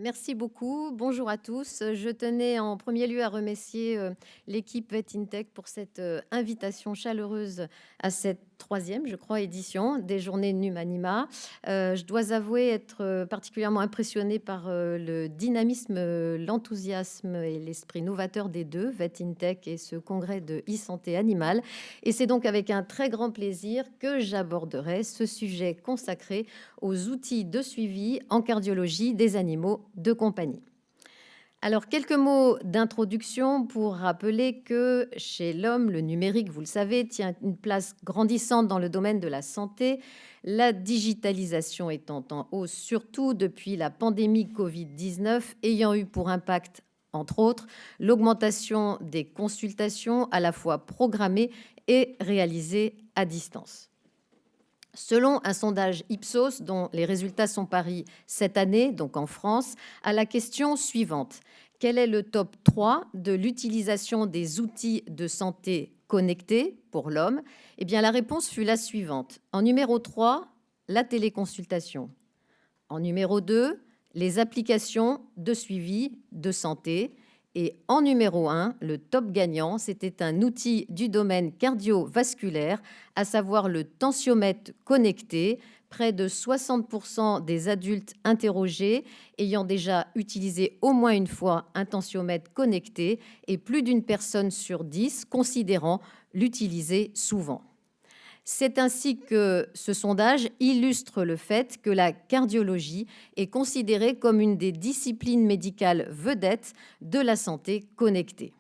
Merci beaucoup. Bonjour à tous. Je tenais en premier lieu à remercier l'équipe VetInTech pour cette invitation chaleureuse à cette troisième, je crois, édition des Journées Numanima. Je dois avouer être particulièrement impressionnée par le dynamisme, l'enthousiasme et l'esprit novateur des deux, VetInTech et ce congrès de e-santé animale. Et c'est donc avec un très grand plaisir que j'aborderai ce sujet consacré aux outils de suivi en cardiologie des animaux de compagnie. Alors, quelques mots d'introduction pour rappeler que chez l'homme, le numérique, vous le savez, tient une place grandissante dans le domaine de la santé, la digitalisation étant en hausse, surtout depuis la pandémie Covid-19, ayant eu pour impact, entre autres, l'augmentation des consultations à la fois programmées et réalisées à distance. Selon un sondage Ipsos dont les résultats sont parus cette année, donc en France, à la question suivante: quel est le top 3 de l'utilisation des outils de santé connectés pour l'homme? Eh bien, la réponse fut la suivante. En numéro 3, la téléconsultation. En numéro 2, les applications de suivi de santé. Et en numéro 1, le top gagnant, c'était un outil du domaine cardiovasculaire, à savoir le tensiomètre connecté. Près de 60% des adultes interrogés ayant déjà utilisé au moins une fois un tensiomètre connecté et plus d'une personne sur 10 considérant l'utiliser souvent. C'est ainsi que ce sondage illustre le fait que la cardiologie est considérée comme une des disciplines médicales vedettes de la santé connectée.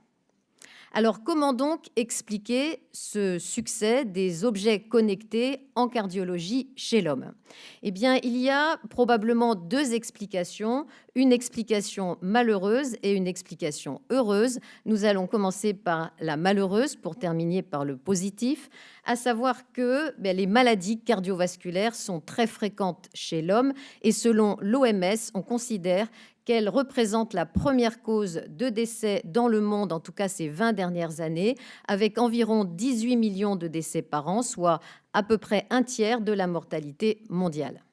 Alors, comment donc expliquer ce succès des objets connectés en cardiologie chez l'homme? Eh bien, il y a probablement deux explications, une explication malheureuse et une explication heureuse. Nous allons commencer par la malheureuse pour terminer par le positif, à savoir que les maladies cardiovasculaires sont très fréquentes chez l'homme et selon l'OMS, on considère qu'elle représente la première cause de décès dans le monde, en tout cas ces 20 dernières années, avec environ 18 millions de décès par an, soit à peu près un tiers de la mortalité mondiale.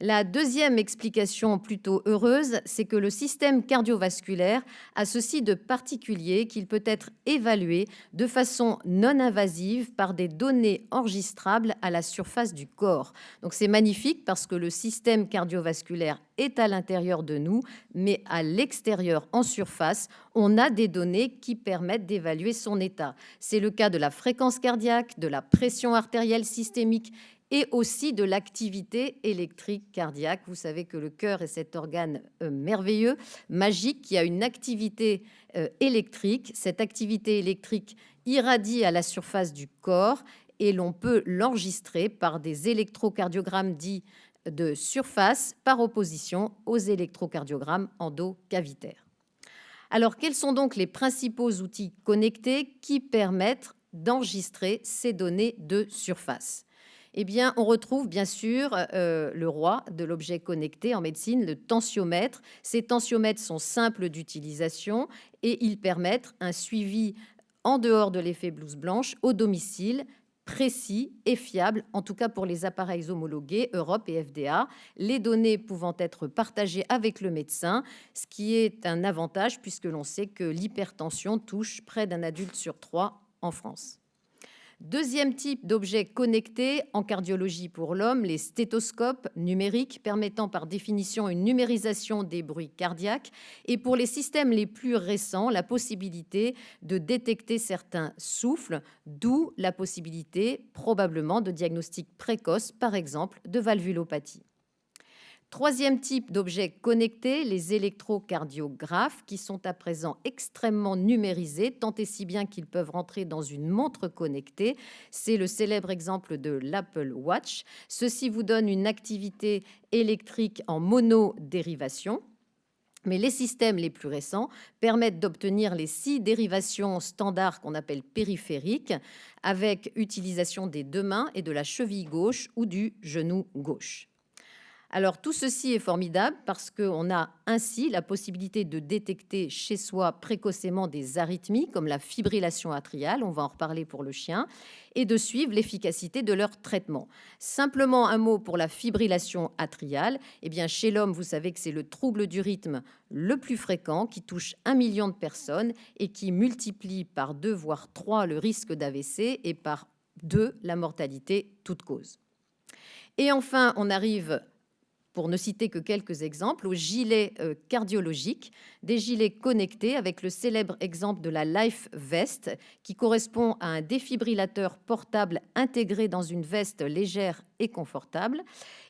La deuxième explication plutôt heureuse, c'est que le système cardiovasculaire a ceci de particulier qu'il peut être évalué de façon non invasive par des données enregistrables à la surface du corps. Donc c'est magnifique parce que le système cardiovasculaire est à l'intérieur de nous, mais à l'extérieur, en surface, on a des données qui permettent d'évaluer son état. C'est le cas de la fréquence cardiaque, de la pression artérielle systémique et aussi de l'activité électrique cardiaque. Vous savez que le cœur est cet organe merveilleux, magique, qui a une activité électrique. Cette activité électrique irradie à la surface du corps et l'on peut l'enregistrer par des électrocardiogrammes dits de surface par opposition aux électrocardiogrammes endocavitaires. Alors, quels sont donc les principaux outils connectés qui permettent d'enregistrer ces données de surface? Eh bien, on retrouve bien sûr le roi de l'objet connecté en médecine, le tensiomètre. Ces tensiomètres sont simples d'utilisation et ils permettent un suivi en dehors de l'effet blouse blanche au domicile, précis et fiable, en tout cas pour les appareils homologués Europe et FDA, les données pouvant être partagées avec le médecin, ce qui est un avantage puisque l'on sait que l'hypertension touche près d'un adulte sur 3 en France. Deuxième type d'objet connecté en cardiologie pour l'homme, les stéthoscopes numériques permettant par définition une numérisation des bruits cardiaques et pour les systèmes les plus récents, la possibilité de détecter certains souffles, d'où la possibilité probablement de diagnostic précoce, par exemple, de valvulopathie. Troisième type d'objets connectés, les électrocardiographes, qui sont à présent extrêmement numérisés, tant et si bien qu'ils peuvent rentrer dans une montre connectée. C'est le célèbre exemple de l'Apple Watch. Ceci vous donne une activité électrique en monodérivation. Mais les systèmes les plus récents permettent d'obtenir les 6 dérivations standards qu'on appelle périphériques, avec utilisation des deux mains et de la cheville gauche ou du genou gauche. Alors tout ceci est formidable parce qu'on a ainsi la possibilité de détecter chez soi précocement des arythmies comme la fibrillation atriale, on va en reparler pour le chien, et de suivre l'efficacité de leur traitement. Simplement un mot pour la fibrillation atriale. Eh bien, chez l'homme, vous savez que c'est le trouble du rythme le plus fréquent qui touche 1 million de personnes et qui multiplie par 2 voire 3 le risque d'AVC et par 2 la mortalité toute cause. Et enfin, on arrive, pour ne citer que quelques exemples, aux gilets cardiologiques, des gilets connectés avec le célèbre exemple de la Life Vest, qui correspond à un défibrillateur portable intégré dans une veste légère et confortable.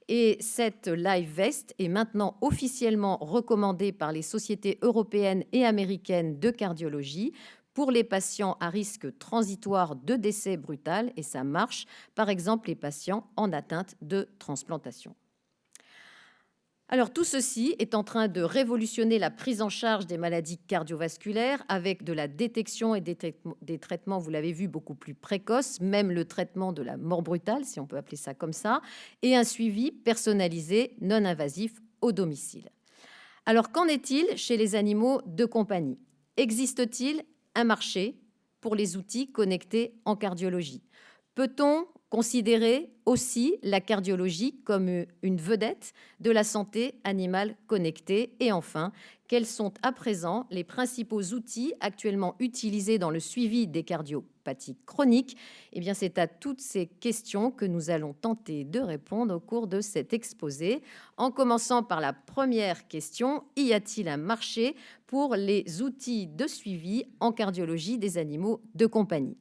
Et cette Life Vest est maintenant officiellement recommandée par les sociétés européennes et américaines de cardiologie pour les patients à risque transitoire de décès brutal, et ça marche, par exemple les patients en atteinte de transplantation. Alors tout ceci est en train de révolutionner la prise en charge des maladies cardiovasculaires avec de la détection et des traitements, vous l'avez vu, beaucoup plus précoces, même le traitement de la mort brutale, si on peut appeler ça comme ça, et un suivi personnalisé non invasif au domicile. Alors qu'en est-il chez les animaux de compagnie? Existe-t-il un marché pour les outils connectés en cardiologie? Peut-on considérer aussi la cardiologie comme une vedette de la santé animale connectée? Et enfin, quels sont à présent les principaux outils actuellement utilisés dans le suivi des cardiopathies chroniques? Eh bien, c'est à toutes ces questions que nous allons tenter de répondre au cours de cet exposé, en commençant par la première question: y a-t-il un marché pour les outils de suivi en cardiologie des animaux de compagnie?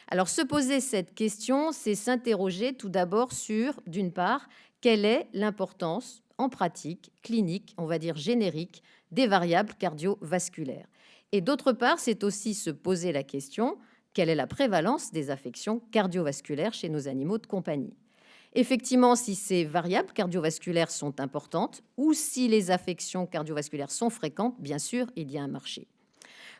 Alors, se poser cette question, c'est s'interroger tout d'abord sur, d'une part, quelle est l'importance en pratique clinique, on va dire générique, des variables cardiovasculaires. Et d'autre part, c'est aussi se poser la question, quelle est la prévalence des affections cardiovasculaires chez nos animaux de compagnie? Effectivement, si ces variables cardiovasculaires sont importantes ou si les affections cardiovasculaires sont fréquentes, bien sûr, il y a un marché.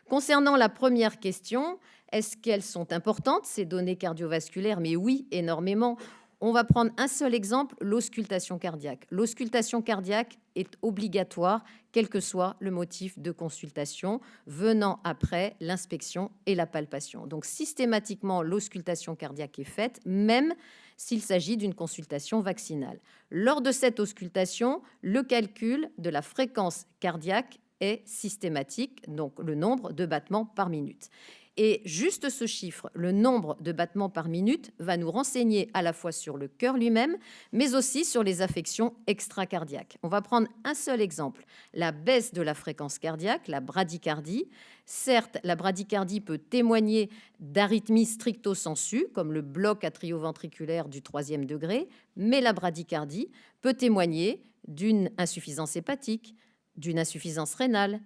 Concernant la première question, est-ce qu'elles sont importantes, ces données cardiovasculaires? Mais oui, énormément. On va prendre un seul exemple, l'auscultation cardiaque. L'auscultation cardiaque est obligatoire, quel que soit le motif de consultation, venant après l'inspection et la palpation. Donc systématiquement, l'auscultation cardiaque est faite, même s'il s'agit d'une consultation vaccinale. Lors de cette auscultation, le calcul de la fréquence cardiaque est systématique, donc le nombre de battements par minute. Et juste ce chiffre, le nombre de battements par minute, va nous renseigner à la fois sur le cœur lui-même, mais aussi sur les affections extracardiaques. On va prendre un seul exemple, la baisse de la fréquence cardiaque, la bradycardie. Certes, la bradycardie peut témoigner d'arythmies stricto sensu, comme le bloc atrioventriculaire du 3e degré, mais la bradycardie peut témoigner d'une insuffisance hépatique, d'une insuffisance rénale,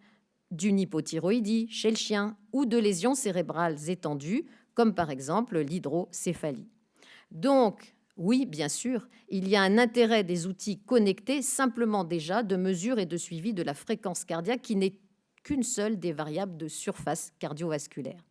d'une hypothyroïdie chez le chien ou de lésions cérébrales étendues, comme par exemple l'hydrocéphalie. Donc, oui, bien sûr, il y a un intérêt des outils connectés, simplement déjà de mesure et de suivi de la fréquence cardiaque qui n'est qu'une seule des variables de surface cardiovasculaire.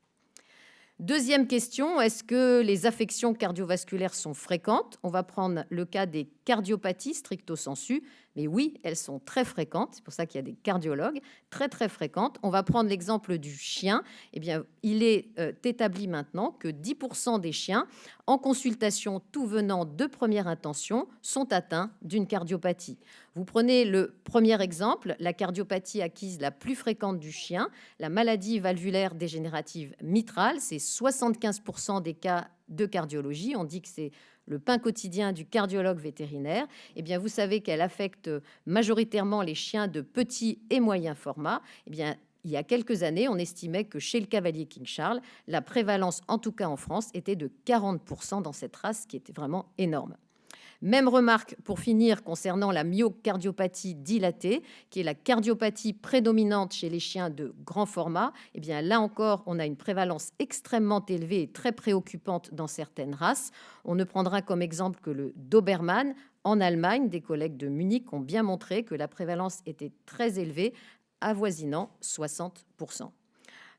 Deuxième question, est-ce que les affections cardiovasculaires sont fréquentes? On va prendre le cas des cardiopathies stricto sensu, mais oui, elles sont très fréquentes, c'est pour ça qu'il y a des cardiologues, très très fréquentes. On va prendre l'exemple du chien. Eh bien, il est établi maintenant que 10% des chiens en consultation tout venant de première intention sont atteints d'une cardiopathie. Vous prenez le premier exemple, la cardiopathie acquise la plus fréquente du chien, la maladie valvulaire dégénérative mitrale, c'est 75% des cas de cardiologie. On dit que c'est le pain quotidien du cardiologue vétérinaire. Eh bien, vous savez qu'elle affecte majoritairement les chiens de petit et moyen format. Eh bien, il y a quelques années, on estimait que chez le cavalier King Charles, la prévalence, en tout cas en France, était de 40% dans cette race, qui était vraiment énorme. Même remarque pour finir concernant la myocardiopathie dilatée, qui est la cardiopathie prédominante chez les chiens de grand format. Eh bien, là encore, on a une prévalence extrêmement élevée et très préoccupante dans certaines races. On ne prendra comme exemple que le Doberman. En Allemagne, des collègues de Munich ont bien montré que la prévalence était très élevée, avoisinant 60%.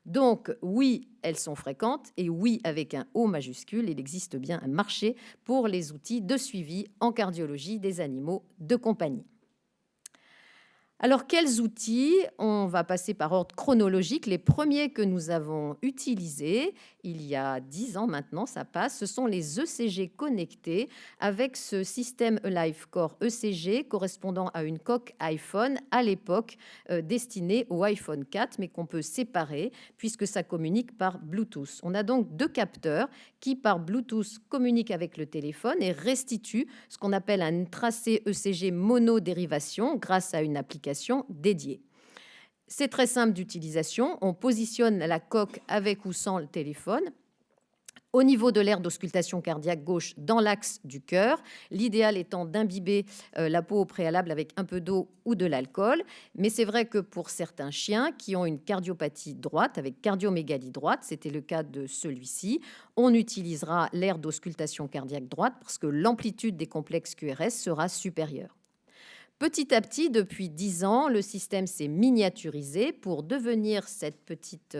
Donc oui, elles sont fréquentes et oui, avec un O majuscule, il existe bien un marché pour les outils de suivi en cardiologie des animaux de compagnie. Alors, quels outils? On va passer par ordre chronologique. Les premiers que nous avons utilisés, il y a 10 ans maintenant, ça passe, ce sont les ECG connectés avec ce système Alive Core ECG correspondant à une coque iPhone à l'époque destinée au iPhone 4, mais qu'on peut séparer puisque ça communique par Bluetooth. On a donc deux capteurs qui, par Bluetooth, communiquent avec le téléphone et restituent ce qu'on appelle un tracé ECG monodérivation grâce à une application dédiée. C'est très simple d'utilisation. On positionne la coque avec ou sans le téléphone au niveau de l'aire d'auscultation cardiaque gauche dans l'axe du cœur, l'idéal étant d'imbiber la peau au préalable avec un peu d'eau ou de l'alcool. Mais c'est vrai que pour certains chiens qui ont une cardiopathie droite, avec cardiomégalie droite, c'était le cas de celui-ci, on utilisera l'aire d'auscultation cardiaque droite parce que l'amplitude des complexes QRS sera supérieure. Petit à petit, depuis 10 ans, le système s'est miniaturisé pour devenir cette petite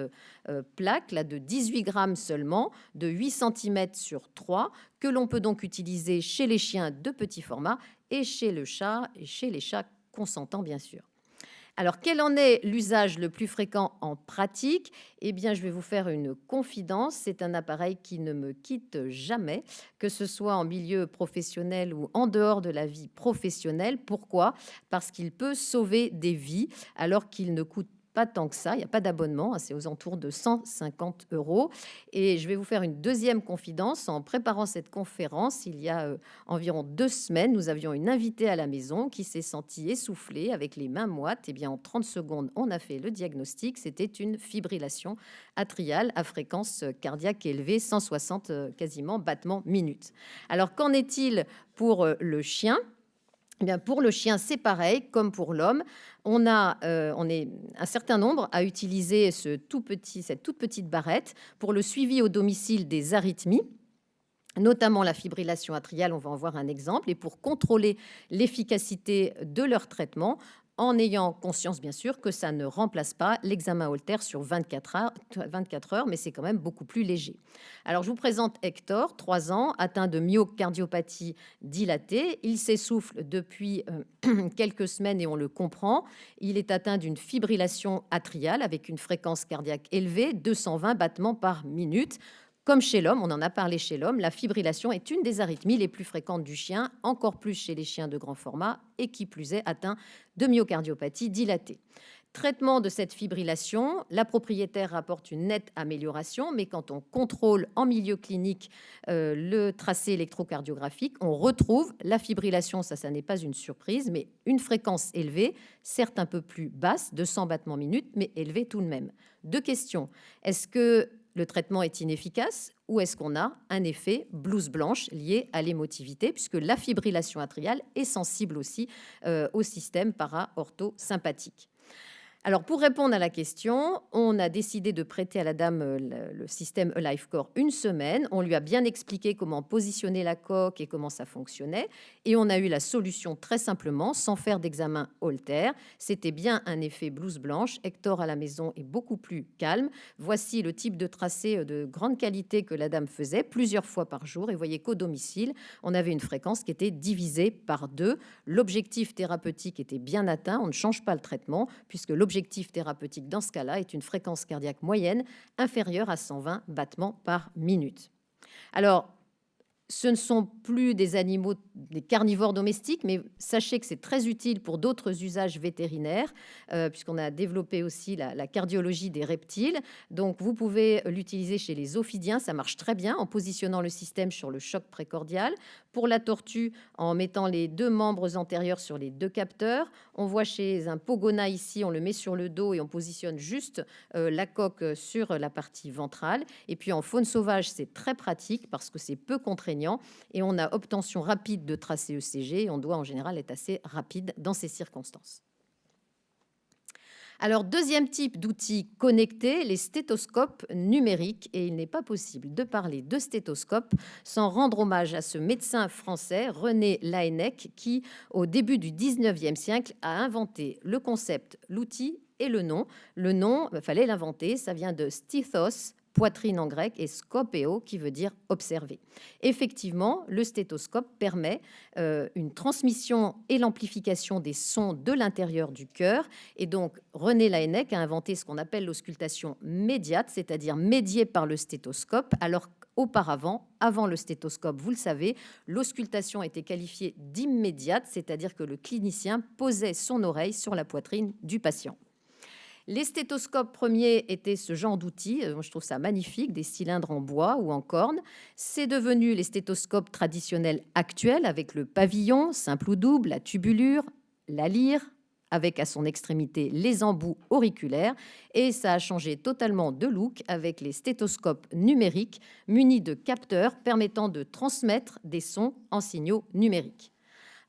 plaque là de 18 grammes seulement, de 8 cm sur 3, que l'on peut donc utiliser chez les chiens de petit format et chez le chat et chez les chats consentants bien sûr. Alors, quel en est l'usage le plus fréquent en pratique? Eh bien, je vais vous faire une confidence. C'est un appareil qui ne me quitte jamais, que ce soit en milieu professionnel ou en dehors de la vie professionnelle. Pourquoi? Parce qu'il peut sauver des vies alors qu'il ne coûte pas tant que ça, il n'y a pas d'abonnement, c'est aux alentours de 150 €. Et je vais vous faire une deuxième confidence. En préparant cette conférence, il y a environ 2 semaines, nous avions une invitée à la maison qui s'est sentie essoufflée avec les mains moites. Et bien, en 30 secondes, on a fait le diagnostic. C'était une fibrillation atriale à fréquence cardiaque élevée, 160 quasiment battements minutes. Alors, qu'en est-il pour le chien? Eh bien, pour le chien, c'est pareil, comme pour l'homme. On est un certain nombre à utiliser cette toute petite barrette pour le suivi au domicile des arythmies, notamment la fibrillation atriale, on va en voir un exemple, et pour contrôler l'efficacité de leur traitement, en ayant conscience, bien sûr, que ça ne remplace pas l'examen Holter sur 24 heures, mais c'est quand même beaucoup plus léger. Alors, je vous présente Hector, 3 ans, atteint de myocardiopathie dilatée. Il s'essouffle depuis quelques semaines et on le comprend. Il est atteint d'une fibrillation atriale avec une fréquence cardiaque élevée, 220 battements par minute. Comme chez l'homme, on en a parlé chez l'homme, la fibrillation est une des arythmies les plus fréquentes du chien, encore plus chez les chiens de grand format et qui plus est atteint de myocardiopathie dilatée. Traitement de cette fibrillation, la propriétaire rapporte une nette amélioration, mais quand on contrôle en milieu clinique le tracé électrocardiographique, on retrouve la fibrillation, ça n'est pas une surprise, mais une fréquence élevée, certes un peu plus basse, 200 battements minutes, mais élevée tout de même. Deux questions. Est-ce que le traitement est inefficace ou est-ce qu'on a un effet blouse blanche lié à l'émotivité, puisque la fibrillation atriale est sensible aussi au système para-orthosympathique. Alors, pour répondre à la question, on a décidé de prêter à la dame le système Alive Core une semaine. On lui a bien expliqué comment positionner la coque et comment ça fonctionnait. Et on a eu la solution très simplement, sans faire d'examen Holter. C'était bien un effet blouse blanche. Hector à la maison est beaucoup plus calme. Voici le type de tracé de grande qualité que la dame faisait plusieurs fois par jour. Et vous voyez qu'au domicile, on avait une fréquence qui était divisée par 2. L'objectif thérapeutique était bien atteint. On ne change pas le traitement puisque l'objectif thérapeutique dans ce cas-là est une fréquence cardiaque moyenne inférieure à 120 battements par minute. Alors, ce ne sont plus des animaux, des carnivores domestiques, mais sachez que c'est très utile pour d'autres usages vétérinaires, puisqu'on a développé aussi la cardiologie des reptiles. Donc, vous pouvez l'utiliser chez les ophidiens, ça marche très bien en positionnant le système sur le choc précordial. Pour la tortue, en mettant les 2 membres antérieurs sur les 2 capteurs. On voit chez un pogona ici, on le met sur le dos et on positionne juste la coque sur la partie ventrale. Et puis en faune sauvage, c'est très pratique parce que c'est peu contraignant et on a obtention rapide de tracé ECG. Et on doit en général être assez rapide dans ces circonstances. Alors, deuxième type d'outils connectés, les stéthoscopes numériques. Et il n'est pas possible de parler de stéthoscope sans rendre hommage à ce médecin français, René Laennec, qui, au début du 19e siècle, a inventé le concept, l'outil Et le nom, il fallait l'inventer, ça vient de stithos, poitrine en grec, et scopeo, qui veut dire observer. Effectivement, le stéthoscope permet une transmission et l'amplification des sons de l'intérieur du cœur. Et donc, René Laennec a inventé ce qu'on appelle l'auscultation médiate, c'est-à-dire médiée par le stéthoscope, alors qu'auparavant, avant le stéthoscope, vous le savez, l'auscultation était qualifiée d'immédiate, c'est-à-dire que le clinicien posait son oreille sur la poitrine du patient. Les stéthoscopes premiers étaient ce genre d'outils, je trouve ça magnifique, des cylindres en bois ou en corne. C'est devenu les stéthoscopes traditionnels actuels avec le pavillon, simple ou double, la tubulure, la lyre, avec à son extrémité les embouts auriculaires. Et ça a changé totalement de look avec les stéthoscopes numériques munis de capteurs permettant de transmettre des sons en signaux numériques.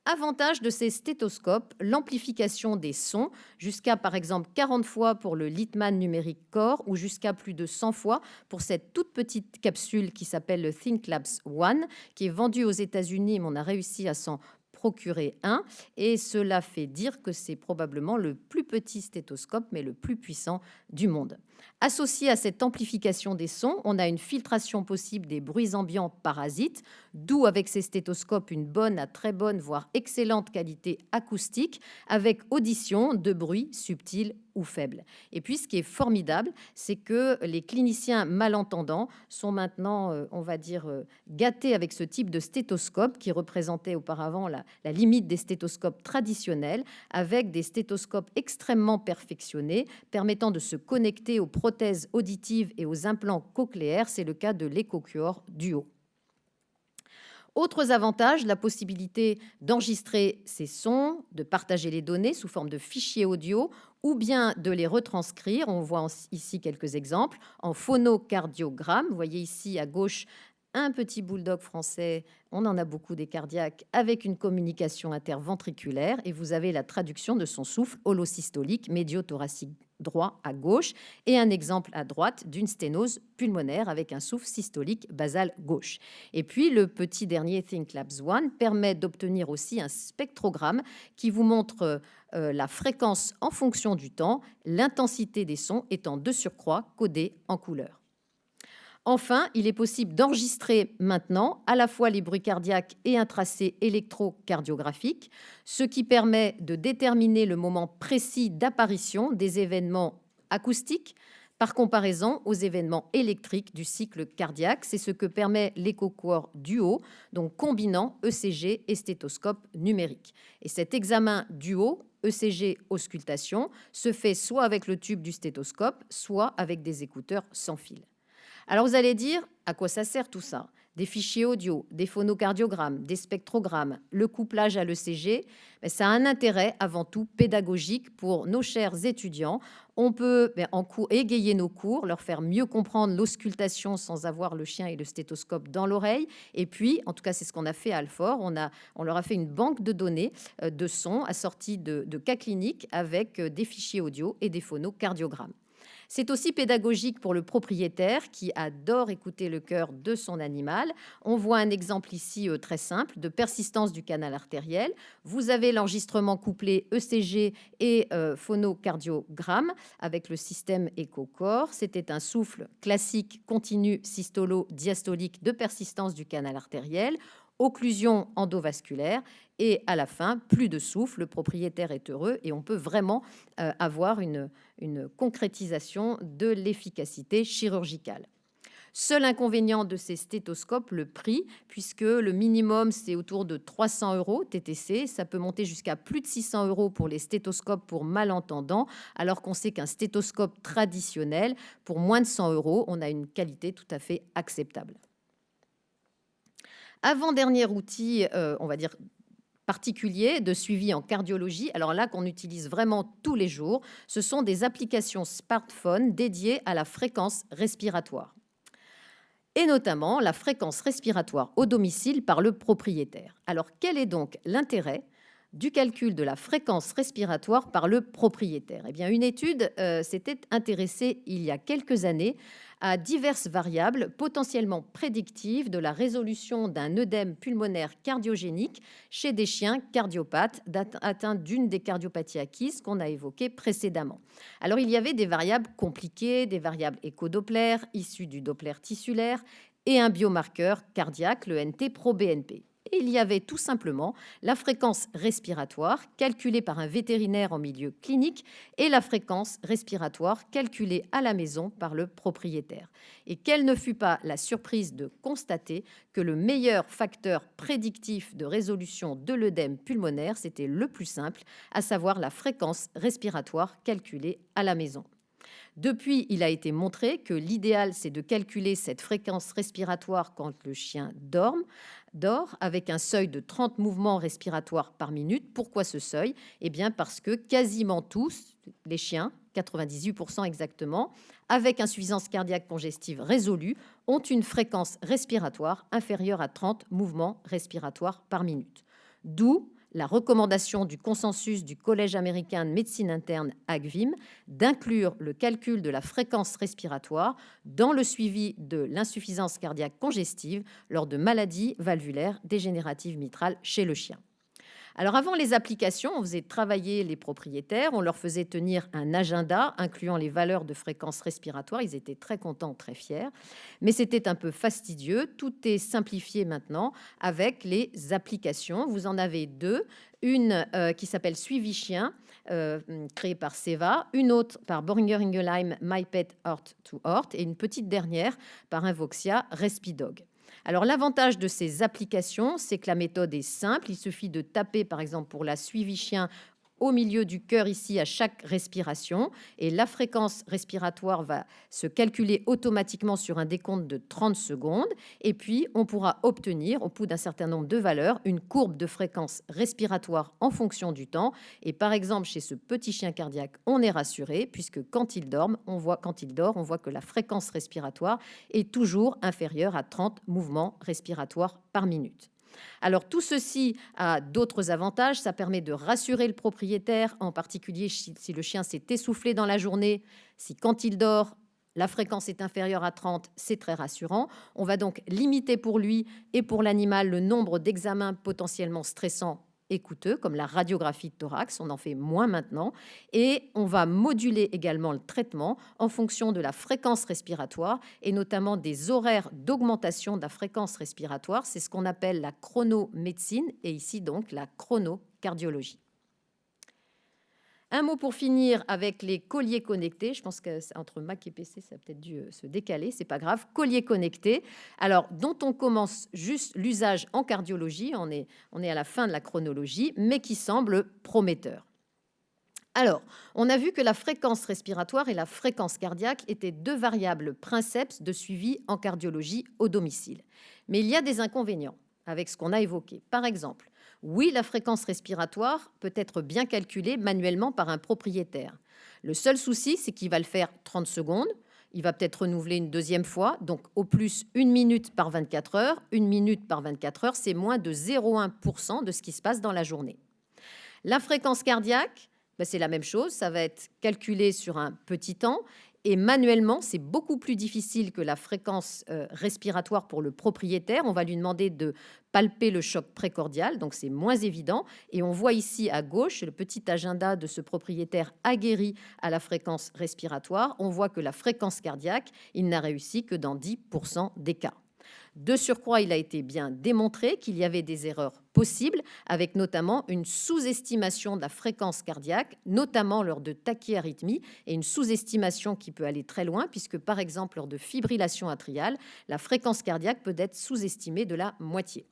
Avantage de ces stéthoscopes, l'amplification des sons, jusqu'à par exemple 40 fois pour le Littmann Numeric Core ou jusqu'à plus de 100 fois pour cette toute petite capsule qui s'appelle le ThinkLabs One, qui est vendue aux États-Unis, mais on a réussi à s'en procurer un. Et cela fait dire que c'est probablement le plus petit stéthoscope, mais le plus puissant du monde. Associé à cette amplification des sons, on a une filtration possible des bruits ambiants parasites, d'où avec ces stéthoscopes une bonne à très bonne, voire excellente qualité acoustique, avec audition de bruits subtils ou faibles. Et puis ce qui est formidable, c'est que les cliniciens malentendants sont maintenant, on va dire, gâtés avec ce type de stéthoscope qui représentait auparavant la limite des stéthoscopes traditionnels, avec des stéthoscopes extrêmement perfectionnés, permettant de se connecter aux prothèses auditives et aux implants cochléaires. C'est le cas de l'EcoCure Duo. Autres avantages, la possibilité d'enregistrer ces sons, de partager les données sous forme de fichiers audio ou bien de les retranscrire. On voit ici quelques exemples en phonocardiogramme. Vous voyez ici à gauche un petit bulldog français, on en a beaucoup des cardiaques, avec une communication interventriculaire, et vous avez la traduction de son souffle holosystolique médio-thoracique droit à gauche, et un exemple à droite d'une sténose pulmonaire avec un souffle systolique basal gauche. Et puis le petit dernier ThinkLabs One permet d'obtenir aussi un spectrogramme qui vous montre la fréquence en fonction du temps, l'intensité des sons étant de surcroît codée en couleur. Enfin, il est possible d'enregistrer maintenant à la fois les bruits cardiaques et un tracé électrocardiographique, ce qui permet de déterminer le moment précis d'apparition des événements acoustiques par comparaison aux événements électriques du cycle cardiaque. C'est ce que permet l'EcoCore Duo, donc combinant ECG et stéthoscope numérique. Et cet examen duo, ECG auscultation, se fait soit avec le tube du stéthoscope, soit avec des écouteurs sans fil. Alors vous allez dire, à quoi ça sert tout ça? Des fichiers audio, des phonocardiogrames, des spectrogrammes, le couplage à l'ECG, ça a un intérêt avant tout pédagogique pour nos chers étudiants. On peut égayer nos cours, leur faire mieux comprendre l'auscultation sans avoir le chien et le stéthoscope dans l'oreille. Et puis, en tout cas, c'est ce qu'on a fait à Alfort, on leur a fait une banque de données de sons assortis de cas cliniques avec des fichiers audio et des phonocardiogrammes. C'est aussi pédagogique pour le propriétaire qui adore écouter le cœur de son animal. On voit un exemple ici très simple de persistance du canal artériel. Vous avez l'enregistrement couplé ECG et phonocardiogramme avec le système EcoCore. C'était un souffle classique continu systolo-diastolique de persistance du canal artériel, occlusion endovasculaire et à la fin, plus de souffle, le propriétaire est heureux et on peut vraiment avoir une concrétisation de l'efficacité chirurgicale. Seul inconvénient de ces stéthoscopes, le prix, puisque le minimum, c'est autour de 300 € TTC. Ça peut monter jusqu'à plus de 600 € pour les stéthoscopes pour malentendants, alors qu'on sait qu'un stéthoscope traditionnel, pour moins de 100 €, on a une qualité tout à fait acceptable. Avant-dernier outil, on va dire particulier de suivi en cardiologie, alors là qu'on utilise vraiment tous les jours, ce sont des applications smartphone dédiées à la fréquence respiratoire. Et notamment la fréquence respiratoire au domicile par le propriétaire. Alors quel est donc l'intérêt du calcul de la fréquence respiratoire par le propriétaire. Eh bien, une étude s'était intéressée il y a quelques années à diverses variables potentiellement prédictives de la résolution d'un œdème pulmonaire cardiogénique chez des chiens cardiopathes atteints d'une des cardiopathies acquises qu'on a évoquées précédemment. Alors, il y avait des variables compliquées, des variables écho-Doppler issues du Doppler tissulaire et un biomarqueur cardiaque, le NT-proBNP. Et il y avait tout simplement la fréquence respiratoire calculée par un vétérinaire en milieu clinique et la fréquence respiratoire calculée à la maison par le propriétaire. Et quelle ne fut pas la surprise de constater que le meilleur facteur prédictif de résolution de l'œdème pulmonaire, c'était le plus simple, à savoir la fréquence respiratoire calculée à la maison. Depuis, il a été montré que l'idéal, c'est de calculer cette fréquence respiratoire quand le chien dort avec un seuil de 30 mouvements respiratoires par minute. Pourquoi ce seuil? Eh bien, parce que quasiment tous les chiens, 98% exactement, avec insuffisance cardiaque congestive résolue, ont une fréquence respiratoire inférieure à 30 mouvements respiratoires par minute. D'où la recommandation du consensus du Collège américain de médecine interne ACVIM d'inclure le calcul de la fréquence respiratoire dans le suivi de l'insuffisance cardiaque congestive lors de maladies valvulaires dégénératives mitrales chez le chien. Alors avant les applications, on faisait travailler les propriétaires, on leur faisait tenir un agenda incluant les valeurs de fréquence respiratoire. Ils étaient très contents, très fiers, mais c'était un peu fastidieux. Tout est simplifié maintenant avec les applications. Vous en avez deux, une qui s'appelle Suivi Chien, créée par Seva, une autre par Boehringer Ingelheim, MyPet Heart to Heart, et une petite dernière par Invoxia, Respidog. Alors l'avantage de ces applications, c'est que la méthode est simple. Il suffit de taper, par exemple, pour la suivi chien au milieu du cœur ici à chaque respiration et la fréquence respiratoire va se calculer automatiquement sur un décompte de 30 secondes et puis on pourra obtenir au bout d'un certain nombre de valeurs une courbe de fréquence respiratoire en fonction du temps et par exemple chez ce petit chien cardiaque on est rassuré puisque quand il dort on voit que la fréquence respiratoire est toujours inférieure à 30 mouvements respiratoires par minute. Alors tout ceci a d'autres avantages, ça permet de rassurer le propriétaire, en particulier si le chien s'est essoufflé dans la journée, si quand il dort, la fréquence est inférieure à 30, c'est très rassurant. On va donc limiter pour lui et pour l'animal le nombre d'examens potentiellement stressants et coûteux, comme la radiographie de thorax, on en fait moins maintenant, et on va moduler également le traitement en fonction de la fréquence respiratoire et notamment des horaires d'augmentation de la fréquence respiratoire. C'est ce qu'on appelle la chronomédecine et ici donc la chronocardiologie. Un mot pour finir avec les colliers connectés. Je pense qu'entre Mac et PC, ça a peut-être dû se décaler, c'est pas grave. Colliers connectés, alors dont on commence juste l'usage en cardiologie, on est à la fin de la chronologie, mais qui semble prometteur. Alors, on a vu que la fréquence respiratoire et la fréquence cardiaque étaient deux variables princeps de suivi en cardiologie au domicile. Mais il y a des inconvénients avec ce qu'on a évoqué. Par exemple, oui, la fréquence respiratoire peut être bien calculée manuellement par un propriétaire. Le seul souci, c'est qu'il va le faire 30 secondes. Il va peut-être renouveler une deuxième fois. Donc, au plus, 1 minute par 24 heures. 1 minute par 24 heures, c'est moins de 0,1% de ce qui se passe dans la journée. La fréquence cardiaque, c'est la même chose. Ça va être calculé sur un petit temps. Et manuellement, c'est beaucoup plus difficile que la fréquence respiratoire pour le propriétaire. On va lui demander de palper le choc précordial, donc c'est moins évident. Et on voit ici à gauche le petit agenda de ce propriétaire aguerri à la fréquence respiratoire. On voit que la fréquence cardiaque, il n'a réussi que dans 10% des cas. De surcroît, il a été bien démontré qu'il y avait des erreurs possibles, avec notamment une sous-estimation de la fréquence cardiaque, notamment lors de tachyarythmie, et une sous-estimation qui peut aller très loin, puisque par exemple, lors de fibrillation atriale, la fréquence cardiaque peut être sous-estimée de la moitié.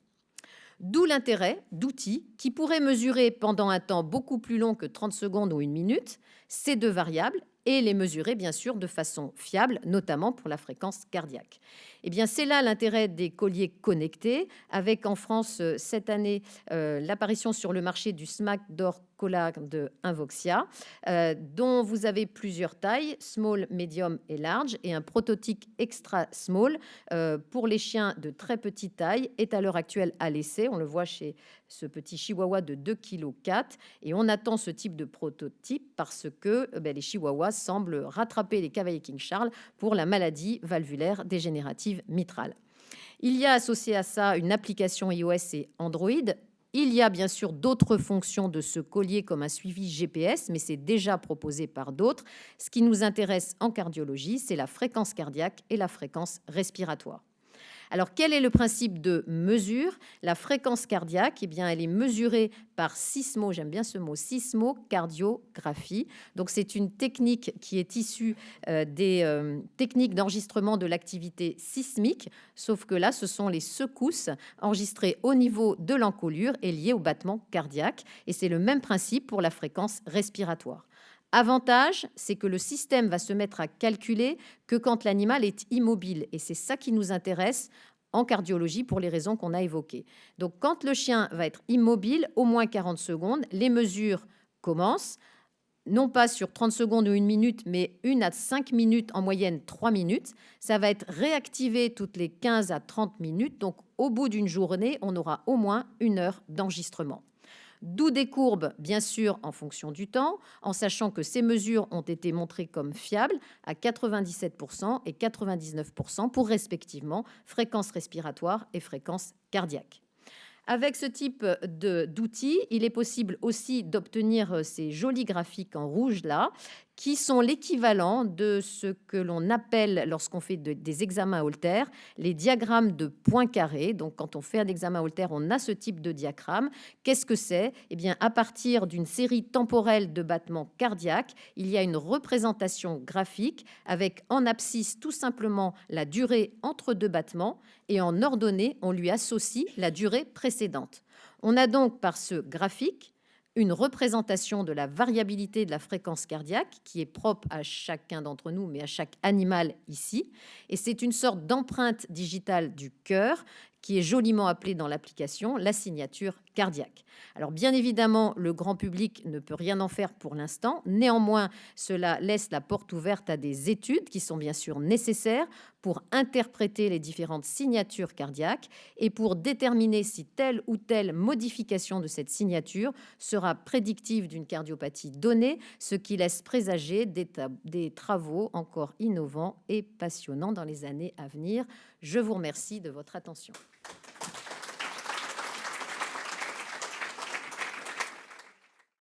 D'où l'intérêt d'outils qui pourraient mesurer pendant un temps beaucoup plus long que 30 secondes ou 1 minute ces deux variables et les mesurer bien sûr de façon fiable, notamment pour la fréquence cardiaque. Eh bien, c'est là l'intérêt des colliers connectés, avec en France cette année l'apparition sur le marché du Smack d'or Collar de Invoxia, dont vous avez plusieurs tailles, small, medium et large, et un prototype extra small pour les chiens de très petite taille est à l'heure actuelle à l'essai. On le voit chez ce petit chihuahua de 2,4 kg, et on attend ce type de prototype parce que les chihuahuas semblent rattraper les cavaliers King Charles pour la maladie valvulaire dégénérative mitrale. Il y a associé à ça une application iOS et Android. Il y a bien sûr d'autres fonctions de ce collier comme un suivi GPS, mais c'est déjà proposé par d'autres. Ce qui nous intéresse en cardiologie, c'est la fréquence cardiaque et la fréquence respiratoire. Alors, quel est le principe de mesure? La fréquence cardiaque, eh bien, elle est mesurée par sismo, j'aime bien ce mot, sismocardiographie. Donc, c'est une technique qui est issue des techniques d'enregistrement de l'activité sismique, sauf que là, ce sont les secousses enregistrées au niveau de l'encolure et liées au battement cardiaque. Et c'est le même principe pour la fréquence respiratoire. Avantage, c'est que le système va se mettre à calculer que quand l'animal est immobile. Et c'est ça qui nous intéresse en cardiologie pour les raisons qu'on a évoquées. Donc, quand le chien va être immobile, au moins 40 secondes, les mesures commencent, non pas sur 30 secondes ou 1 minute, mais 1 à 5 minutes, en moyenne 3 minutes. Ça va être réactivé toutes les 15 à 30 minutes. Donc, au bout d'une journée, on aura au moins 1 heure d'enregistrement. D'où des courbes, bien sûr, en fonction du temps, en sachant que ces mesures ont été montrées comme fiables à 97% et 99% pour respectivement fréquence respiratoire et fréquence cardiaque. Avec ce type d'outils, il est possible aussi d'obtenir ces jolis graphiques en rouge là, qui sont l'équivalent de ce que l'on appelle, lorsqu'on fait des examens Holter, les diagrammes de points carrés. Donc, quand on fait un examen Holter, on a ce type de diagramme. Qu'est-ce que c'est? Eh bien, à partir d'une série temporelle de battements cardiaques, il y a une représentation graphique avec en abscisse tout simplement la durée entre deux battements et en ordonnée, on lui associe la durée précédente. On a donc par ce graphique une représentation de la variabilité de la fréquence cardiaque qui est propre à chacun d'entre nous, mais à chaque animal ici. Et c'est une sorte d'empreinte digitale du cœur qui est joliment appelée dans l'application la signature cardiaque. Alors bien évidemment, le grand public ne peut rien en faire pour l'instant. Néanmoins, cela laisse la porte ouverte à des études qui sont bien sûr nécessaires pour interpréter les différentes signatures cardiaques et pour déterminer si telle ou telle modification de cette signature sera prédictive d'une cardiopathie donnée, ce qui laisse présager des travaux encore innovants et passionnants dans les années à venir. Je vous remercie de votre attention.